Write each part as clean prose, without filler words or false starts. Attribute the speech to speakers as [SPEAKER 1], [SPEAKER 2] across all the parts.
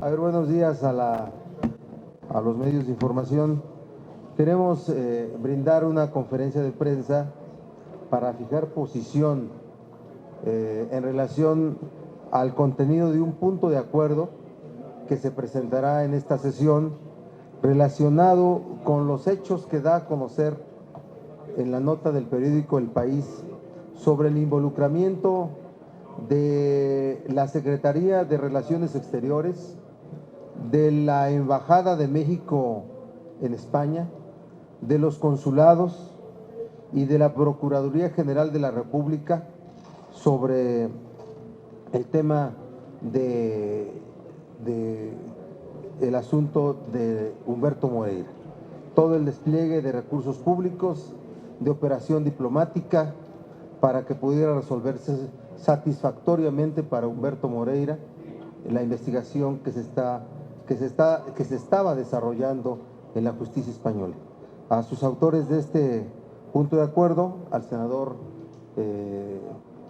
[SPEAKER 1] A ver, buenos días a los medios de información. Queremos brindar una conferencia de prensa para fijar posición en relación al contenido de un punto de acuerdo que se presentará en esta sesión relacionado con los hechos que da a conocer en la nota del periódico El País sobre el involucramiento de la Secretaría de Relaciones Exteriores, de la Embajada de México en España, de los consulados y de la Procuraduría General de la República sobre el tema el asunto de Humberto Moreira. Todo el despliegue de recursos públicos, de operación diplomática, para que pudiera resolverse satisfactoriamente para Humberto Moreira la investigación que se estaba desarrollando en la justicia española. A sus autores de este punto de acuerdo, al senador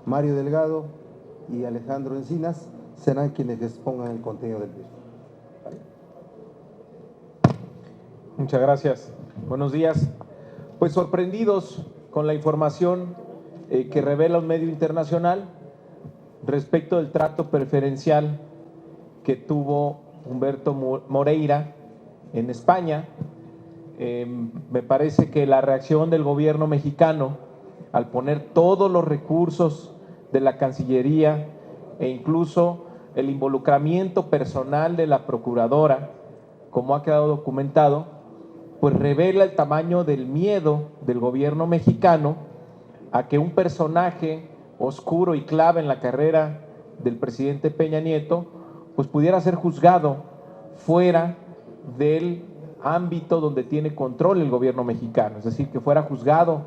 [SPEAKER 1] Mario Delgado y Alejandro Encinas, serán quienes expongan el contenido del mismo.
[SPEAKER 2] Muchas gracias. Buenos días. Pues sorprendidos con la información que revela un medio internacional respecto del trato preferencial que tuvo Humberto Moreira en España. Me parece que la reacción del gobierno mexicano al poner todos los recursos de la Cancillería e incluso el involucramiento personal de la procuradora, como ha quedado documentado, pues revela el tamaño del miedo del gobierno mexicano a que un personaje oscuro y clave en la carrera del presidente Peña Nieto pues pudiera ser juzgado fuera del ámbito donde tiene control el gobierno mexicano, es decir, que fuera juzgado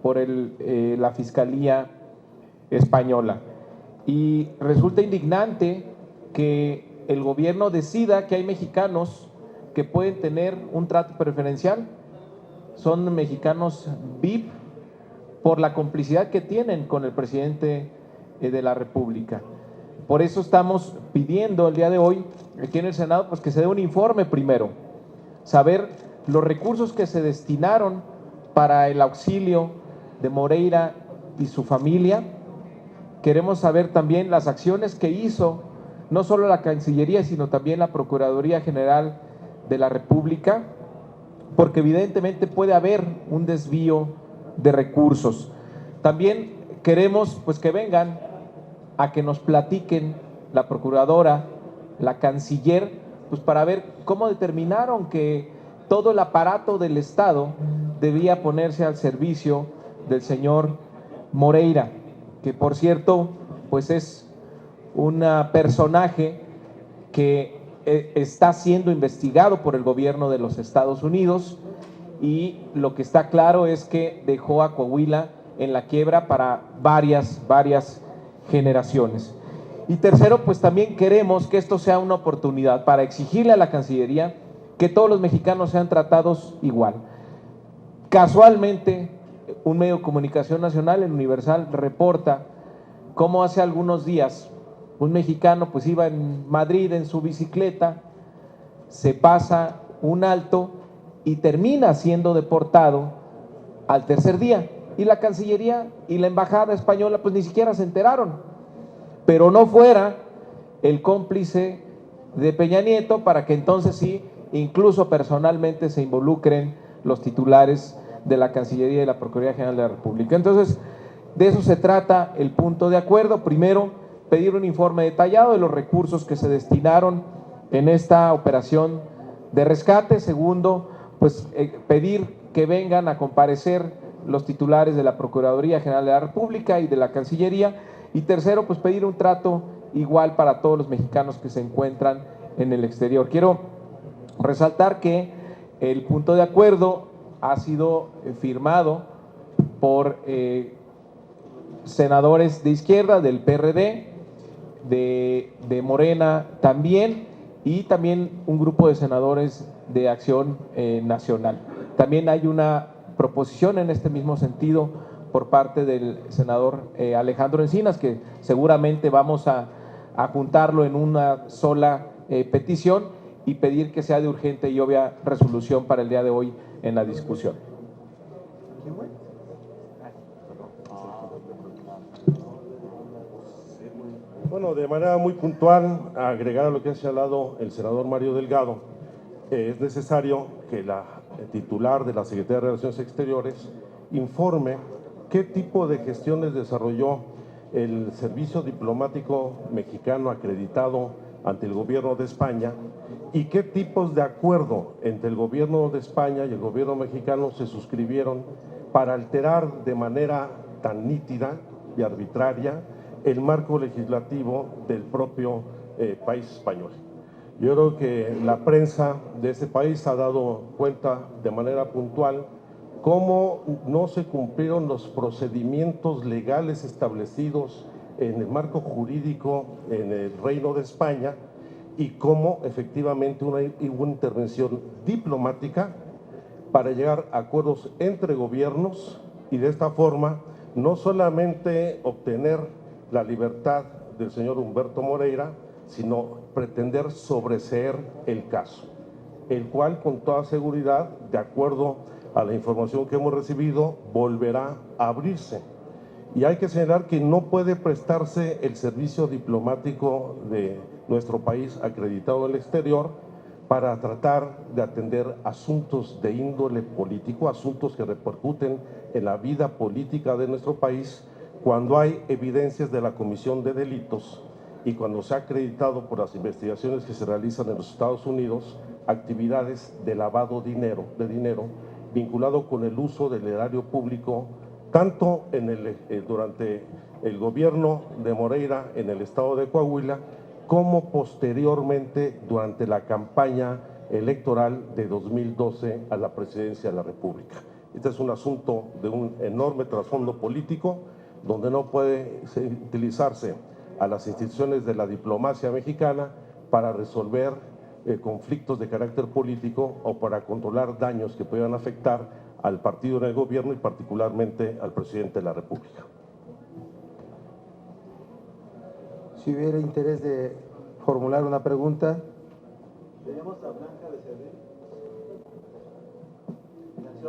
[SPEAKER 2] por la Fiscalía Española. Y resulta indignante que el gobierno decida que hay mexicanos que pueden tener un trato preferencial, son mexicanos VIP por la complicidad que tienen con el presidente de la República. Por eso estamos pidiendo el día de hoy aquí en el Senado pues que se dé un informe primero, saber los recursos que se destinaron para el auxilio de Moreira y su familia. Queremos saber también las acciones que hizo no solo la Cancillería, sino también la Procuraduría General de la República, porque evidentemente puede haber un desvío de recursos. También queremos pues que vengan a que nos platiquen la procuradora, la canciller, pues para ver cómo determinaron que todo el aparato del Estado debía ponerse al servicio del señor Moreira, que por cierto pues es un personaje que está siendo investigado por el gobierno de los Estados Unidos, y lo que está claro es que dejó a Coahuila en la quiebra para varias generaciones. Y tercero, pues también queremos que esto sea una oportunidad para exigirle a la Cancillería que todos los mexicanos sean tratados igual. Casualmente, un medio de comunicación nacional, el Universal, reporta cómo hace algunos días un mexicano pues iba en Madrid en su bicicleta, se pasa un alto y termina siendo deportado al tercer día. Y la Cancillería y la Embajada Española pues ni siquiera se enteraron, pero no fuera el cómplice de Peña Nieto para que entonces sí, incluso personalmente se involucren los titulares de la Cancillería y la Procuraduría General de la República. Entonces, de eso se trata el punto de acuerdo. Primero, pedir un informe detallado de los recursos que se destinaron en esta operación de rescate. Segundo, pues pedir que vengan a comparecer los titulares de la Procuraduría General de la República y de la Cancillería. Y tercero, pues pedir un trato igual para todos los mexicanos que se encuentran en el exterior. Quiero resaltar que el punto de acuerdo ha sido firmado por senadores de izquierda, del PRD, de Morena también, y también un grupo de senadores de Acción Nacional. También hay una proposición en este mismo sentido por parte del senador Alejandro Encinas, que seguramente vamos a juntarlo en una sola petición y pedir que sea de urgente y obvia resolución para el día de hoy en la discusión.
[SPEAKER 3] Bueno, de manera muy puntual, agregar a lo que ha señalado el senador Mario Delgado, es necesario que la titular de la Secretaría de Relaciones Exteriores informe qué tipo de gestiones desarrolló el servicio diplomático mexicano acreditado ante el gobierno de España y qué tipos de acuerdo entre el gobierno de España y el gobierno mexicano se suscribieron para alterar de manera tan nítida y arbitraria el marco legislativo del propio país español. Yo creo que la prensa de este país ha dado cuenta de manera puntual cómo no se cumplieron los procedimientos legales establecidos en el marco jurídico en el Reino de España y cómo efectivamente hubo una intervención diplomática para llegar a acuerdos entre gobiernos y de esta forma no solamente obtener la libertad del señor Humberto Moreira, sino pretender sobreseer el caso, el cual con toda seguridad, de acuerdo a la información que hemos recibido, volverá a abrirse. Y hay que señalar que no puede prestarse el servicio diplomático de nuestro país acreditado en el exterior para tratar de atender asuntos de índole político, asuntos que repercuten en la vida política de nuestro país, cuando hay evidencias de la comisión de delitos y cuando se ha acreditado por las investigaciones que se realizan en los Estados Unidos actividades de lavado de dinero vinculado con el uso del erario público, tanto durante el gobierno de Moreira en el estado de Coahuila, como posteriormente durante la campaña electoral de 2012 a la presidencia de la República. Este es un asunto de un enorme trasfondo político, donde no puede utilizarse a las instituciones de la diplomacia mexicana para resolver conflictos de carácter político o para controlar daños que puedan afectar al partido en el gobierno y particularmente al presidente de la República.
[SPEAKER 1] Si hubiera interés de formular una pregunta.
[SPEAKER 4] Tenemos a Blanca de Cervel.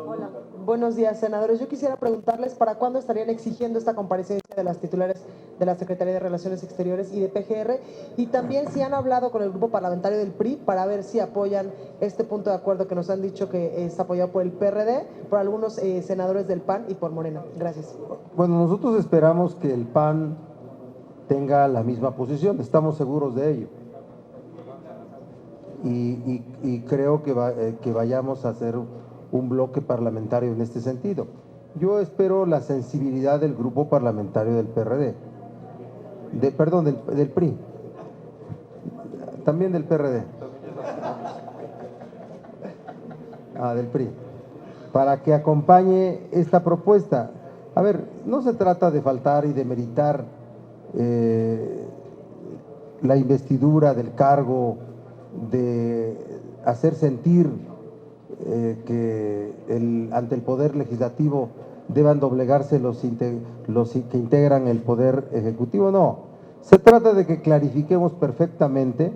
[SPEAKER 5] Hola, buenos días, senadores. Yo quisiera preguntarles para cuándo estarían exigiendo esta comparecencia de las titulares de la Secretaría de Relaciones Exteriores y de PGR, y también si han hablado con el grupo parlamentario del PRI para ver si apoyan este punto de acuerdo que nos han dicho que es apoyado por el PRD, por algunos senadores del PAN y por Morena. Gracias.
[SPEAKER 1] Bueno, nosotros esperamos que el PAN tenga la misma posición, estamos seguros de ello. Y creo que vayamos a hacer un bloque parlamentario en este sentido. Yo espero la sensibilidad del grupo parlamentario del PRD, del PRI, también del PRD, del PRI, para que acompañe esta propuesta. A ver, no se trata de faltar y de meritar la investidura del cargo, de hacer sentir que ante el Poder Legislativo deban doblegarse los que integran el Poder Ejecutivo. No, se trata de que clarifiquemos perfectamente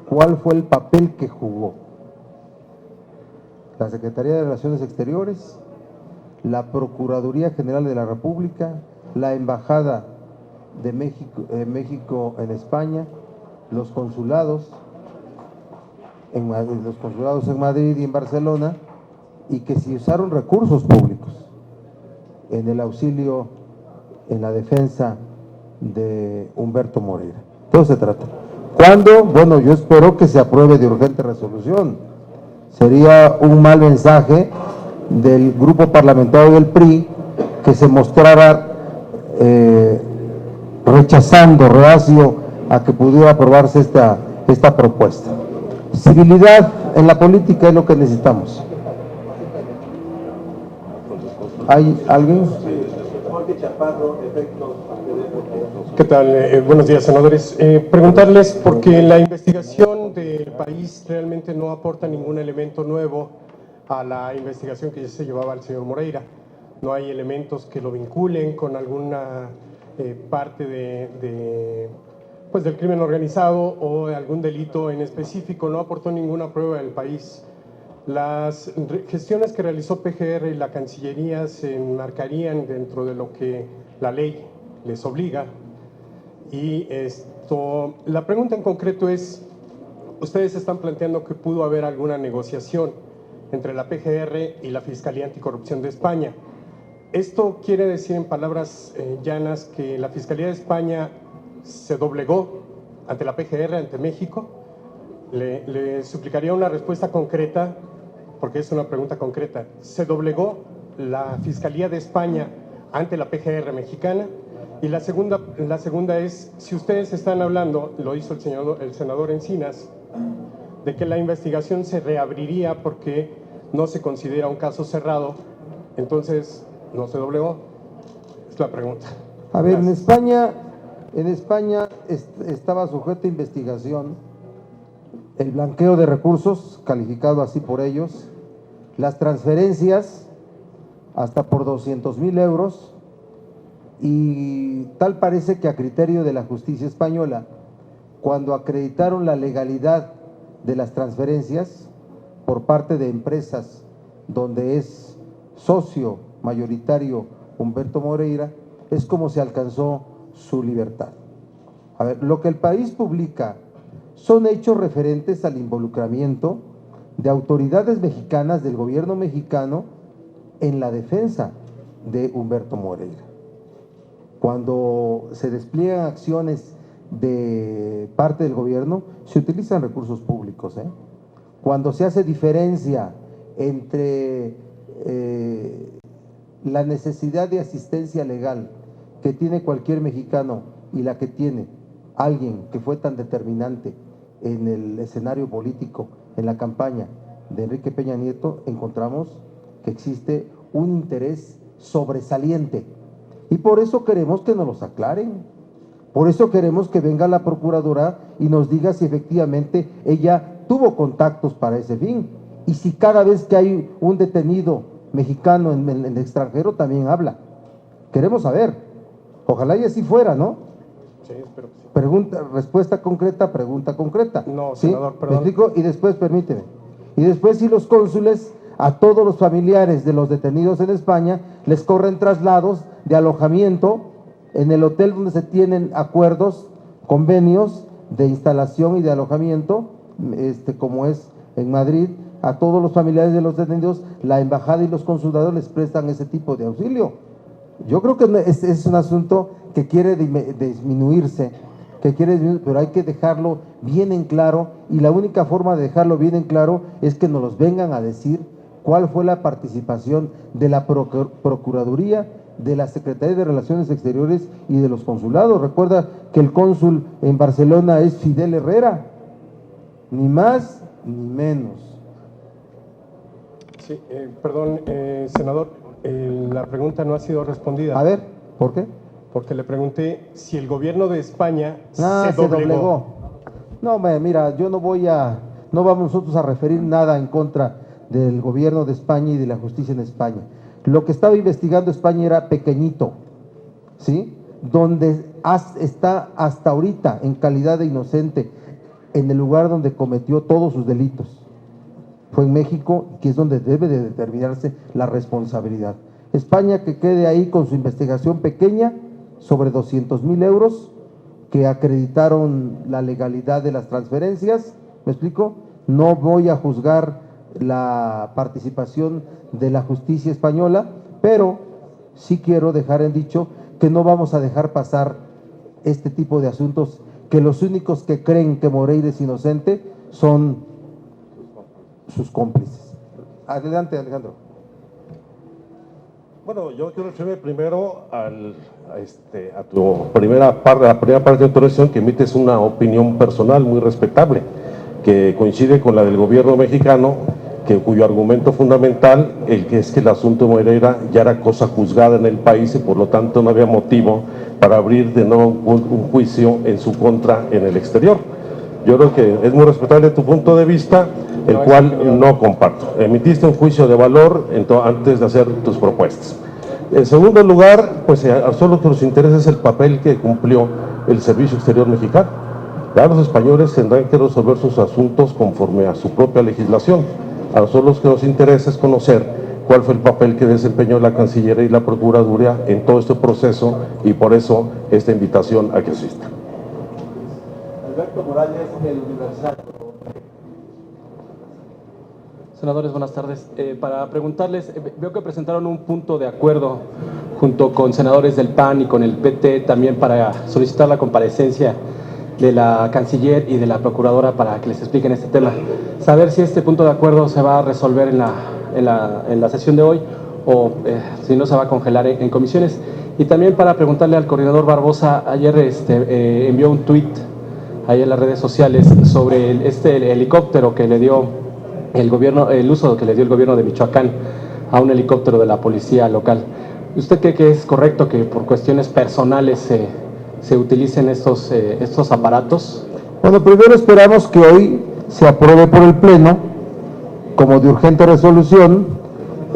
[SPEAKER 1] cuál fue el papel que jugó la Secretaría de Relaciones Exteriores, la Procuraduría General de la República, la Embajada de México en España, los consulados en Madrid y en Barcelona, y que si usaron recursos públicos en el auxilio, en la defensa de Humberto Moreira. Todo se trata. ¿Cuándo? Bueno, yo espero que se apruebe de urgente resolución. Sería un mal mensaje del grupo parlamentario del PRI que se mostrara rechazando, reacio a que pudiera aprobarse esta propuesta. Civilidad en la política es lo que necesitamos. ¿Hay alguien?
[SPEAKER 6] ¿Qué tal? Buenos días, senadores. Preguntarles, porque la investigación del país realmente no aporta ningún elemento nuevo a la investigación que ya se llevaba al señor Moreira. No hay elementos que lo vinculen con alguna parte pues del crimen organizado o de algún delito en específico, no aportó ninguna prueba en el país. Las gestiones que realizó PGR y la Cancillería se enmarcarían dentro de lo que la ley les obliga. Y la pregunta en concreto es, ustedes están planteando que pudo haber alguna negociación entre la PGR y la Fiscalía Anticorrupción de España. Esto quiere decir en palabras llanas que la Fiscalía de España se doblegó ante la PGR, ante México. Le suplicaría una respuesta concreta, porque es una pregunta concreta. ¿Se doblegó la Fiscalía de España ante la PGR mexicana? Y la segunda es, si ustedes están hablando, lo hizo el senador Encinas, de que la investigación se reabriría porque no se considera un caso cerrado, entonces, ¿no se doblegó? Es la pregunta.
[SPEAKER 1] A ver,
[SPEAKER 6] Gracias.
[SPEAKER 1] en España estaba sujeto a investigación el blanqueo de recursos, calificado así por ellos, las transferencias hasta por 200,000 euros, y tal parece que a criterio de la justicia española, cuando acreditaron la legalidad de las transferencias por parte de empresas donde es socio mayoritario Humberto Moreira, es como se alcanzó su libertad. A ver, lo que el país publica son hechos referentes al involucramiento de autoridades mexicanas del gobierno mexicano en la defensa de Humberto Moreira. Cuando se despliegan acciones de parte del gobierno, se utilizan recursos públicos, ¿eh? Cuando se hace diferencia entre la necesidad de asistencia legal que tiene cualquier mexicano y la que tiene alguien que fue tan determinante en el escenario político, en la campaña de Enrique Peña Nieto, encontramos que existe un interés sobresaliente. Y por eso queremos que nos los aclaren. Por eso queremos que venga la procuradora y nos diga si efectivamente ella tuvo contactos para ese fin. Y si cada vez que hay un detenido mexicano en el extranjero también habla. Queremos saber. Ojalá y así fuera, ¿no?
[SPEAKER 6] Sí, espero que sí.
[SPEAKER 1] Pregunta, respuesta concreta, pregunta concreta.
[SPEAKER 6] No,
[SPEAKER 1] ¿sí?
[SPEAKER 6] senador, perdón.
[SPEAKER 1] ¿Me explico? Y después, permíteme. Y después, si los cónsules, a todos los familiares de los detenidos en España, les corren traslados de alojamiento en el hotel donde se tienen acuerdos, convenios de instalación y de alojamiento, como es en Madrid, a todos los familiares de los detenidos, la embajada y los consulados les prestan ese tipo de auxilio. Yo creo que es un asunto que quiere disminuirse, pero hay que dejarlo bien en claro, y la única forma de dejarlo bien en claro es que nos los vengan a decir cuál fue la participación de la Procuraduría, de la Secretaría de Relaciones Exteriores y de los consulados. Recuerda que el cónsul en Barcelona es Fidel Herrera, ni más ni menos.
[SPEAKER 6] Sí, perdón, senador, la pregunta no ha sido respondida.
[SPEAKER 1] A ver, ¿por qué?
[SPEAKER 6] Porque le pregunté si el gobierno de España se
[SPEAKER 1] Se doblegó. No, mira, no vamos nosotros a referir nada en contra del gobierno de España y de la justicia en España. Lo que estaba investigando España era pequeñito, ¿sí? Donde está hasta ahorita en calidad de inocente, en el lugar donde cometió todos sus delitos. Fue en México, que es donde debe de determinarse la responsabilidad. España que quede ahí con su investigación pequeña sobre 200,000 euros que acreditaron la legalidad de las transferencias. ¿Me explico? No voy a juzgar la participación de la justicia española, pero sí quiero dejar en dicho que no vamos a dejar pasar este tipo de asuntos, que los únicos que creen que Moreira es inocente son sus cómplices. Adelante, Alejandro.
[SPEAKER 3] Bueno, yo quiero referirme primero a tu primera parte de tu intervención, que emites una opinión personal muy respetable, que coincide con la del gobierno mexicano, cuyo argumento fundamental es que el asunto de Moreira ya era cosa juzgada en el país y por lo tanto no había motivo para abrir de nuevo un juicio en su contra en el exterior. Yo creo que es muy respetable tu punto de vista, el cual no comparto. Emitiste un juicio de valor antes de hacer tus propuestas. En segundo lugar, pues solo que nos interesa es el papel que cumplió el Servicio Exterior mexicano. Ya los españoles tendrán que resolver sus asuntos conforme a su propia legislación. A nosotros lo que nos interesa es conocer cuál fue el papel que desempeñó la Cancillería y la Procuraduría en todo este proceso, y por eso esta invitación a que asista.
[SPEAKER 4] Alberto Morales, El Universal.
[SPEAKER 7] Senadores, buenas tardes. Para preguntarles, veo que presentaron un punto de acuerdo junto con senadores del PAN y con el PT también para solicitar la comparecencia de la canciller y de la procuradora para que les expliquen este tema. Saber si este punto de acuerdo se va a resolver en la sesión de hoy o si no se va a congelar en comisiones. Y también para preguntarle al coordinador Barbosa, ayer envió un tuit ahí en las redes sociales sobre el helicóptero que le dio el uso que le dio el gobierno de Michoacán a un helicóptero de la policía local. ¿Usted cree que es correcto que por cuestiones personales se utilicen estos aparatos?
[SPEAKER 1] Bueno, primero esperamos que hoy se apruebe por el Pleno, como de urgente resolución,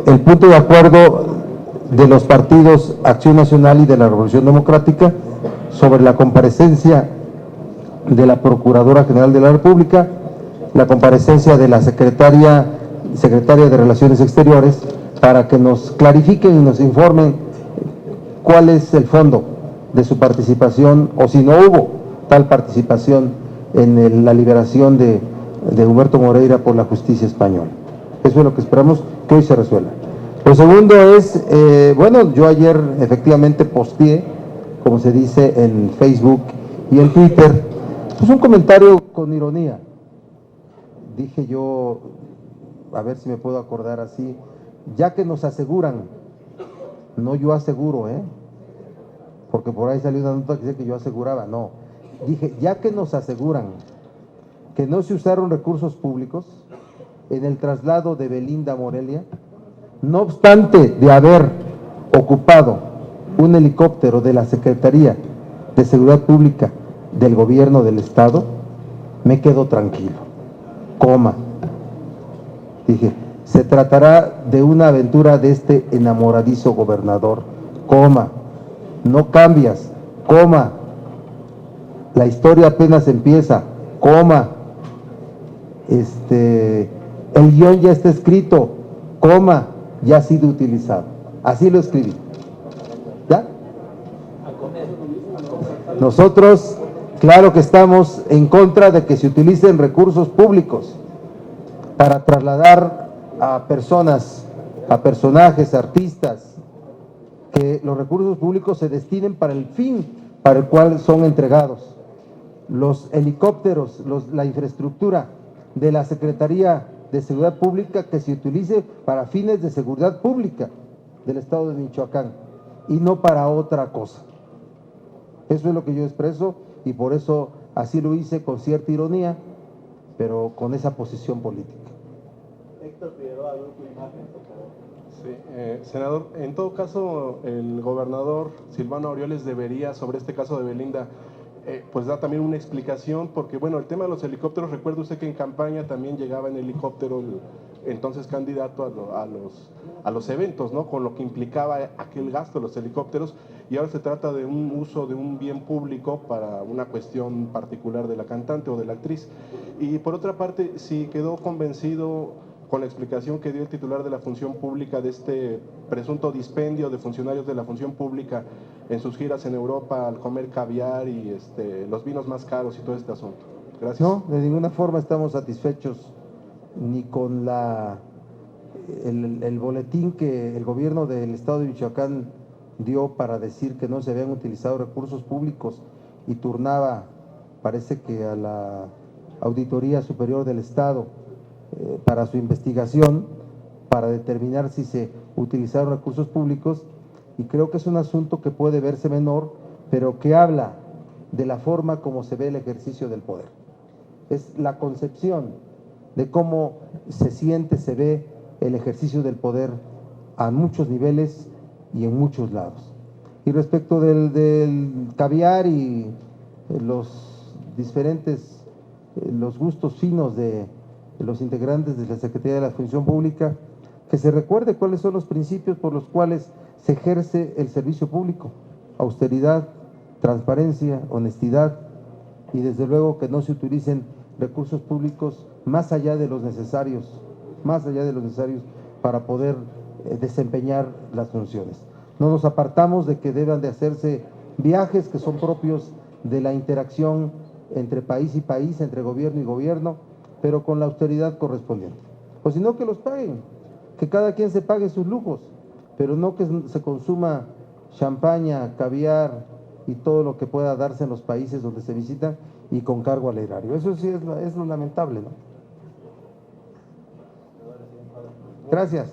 [SPEAKER 1] el punto de acuerdo de los partidos Acción Nacional y de la Revolución Democrática sobre la comparecencia de la Procuradora General de la República, la comparecencia de la Secretaria de Relaciones Exteriores, para que nos clarifiquen y nos informen cuál es el fondo de su participación, o si no hubo tal participación en la liberación de Humberto Moreira por la justicia española. Eso es lo que esperamos que hoy se resuelva. Lo segundo es, bueno, yo ayer efectivamente posteé, como se dice en Facebook y en Twitter, pues un comentario con ironía. Dije yo, a ver si me puedo acordar así, ya que nos aseguran, no yo aseguro, porque por ahí salió una nota que dice que yo aseguraba, no. Dije, ya que nos aseguran que no se usaron recursos públicos en el traslado de Belinda a Morelia, no obstante de haber ocupado un helicóptero de la Secretaría de Seguridad Pública del Gobierno del Estado, me quedo tranquilo, coma. Dije, se tratará de una aventura de este enamoradizo gobernador, coma. No cambias, coma. La historia apenas empieza, coma. El guión ya está escrito, coma, ya ha sido utilizado. Así lo escribí. ¿Ya? Nosotros, claro que estamos en contra de que se utilicen recursos públicos para trasladar a personas, a personajes, artistas, que los recursos públicos se destinen para el fin para el cual son entregados. Los helicópteros, la infraestructura de la Secretaría de Seguridad Pública, que se utilice para fines de seguridad pública del Estado de Michoacán y no para otra cosa. Eso es lo que yo expreso y por eso así lo hice, con cierta ironía, pero con esa posición política.
[SPEAKER 4] Héctor Figueroa, Grupo Imagen, por favor.
[SPEAKER 8] Sí, senador, en todo caso, el gobernador Silvano Aureoles debería, sobre este caso de Belinda, pues da también una explicación, porque bueno, el tema de los helicópteros, recuerda usted que en campaña también llegaba en helicóptero el entonces candidato a los eventos, ¿no? Con lo que implicaba aquel gasto de los helicópteros, y ahora se trata de un uso de un bien público para una cuestión particular de la cantante o de la actriz. Y por otra parte, si quedó convencido con la explicación que dio el titular de la función pública de este presunto dispendio de funcionarios de la función pública en sus giras en Europa al comer caviar y los vinos más caros y todo este asunto. Gracias.
[SPEAKER 1] No, de ninguna forma estamos satisfechos ni con el boletín que el gobierno del Estado de Michoacán dio para decir que no se habían utilizado recursos públicos y turnaba, parece que a la Auditoría Superior del Estado, para su investigación, para determinar si se utilizaron recursos públicos, y creo que es un asunto que puede verse menor, pero que habla de la forma como se ve el ejercicio del poder. Es la concepción de cómo se siente, se ve el ejercicio del poder a muchos niveles y en muchos lados. Y respecto del caviar y los diferentes, los gustos finos de los integrantes de la Secretaría de la Función Pública, que se recuerde cuáles son los principios por los cuales se ejerce el servicio público: austeridad, transparencia, honestidad y desde luego que no se utilicen recursos públicos más allá de los necesarios para poder desempeñar las funciones. No nos apartamos de que deban de hacerse viajes que son propios de la interacción entre país y país, entre gobierno y gobierno, pero con la austeridad correspondiente. O si no, que los paguen, que cada quien se pague sus lujos, pero no que se consuma champaña, caviar y todo lo que pueda darse en los países donde se visitan y con cargo al erario. Eso sí es lo lamentable, ¿no? Gracias.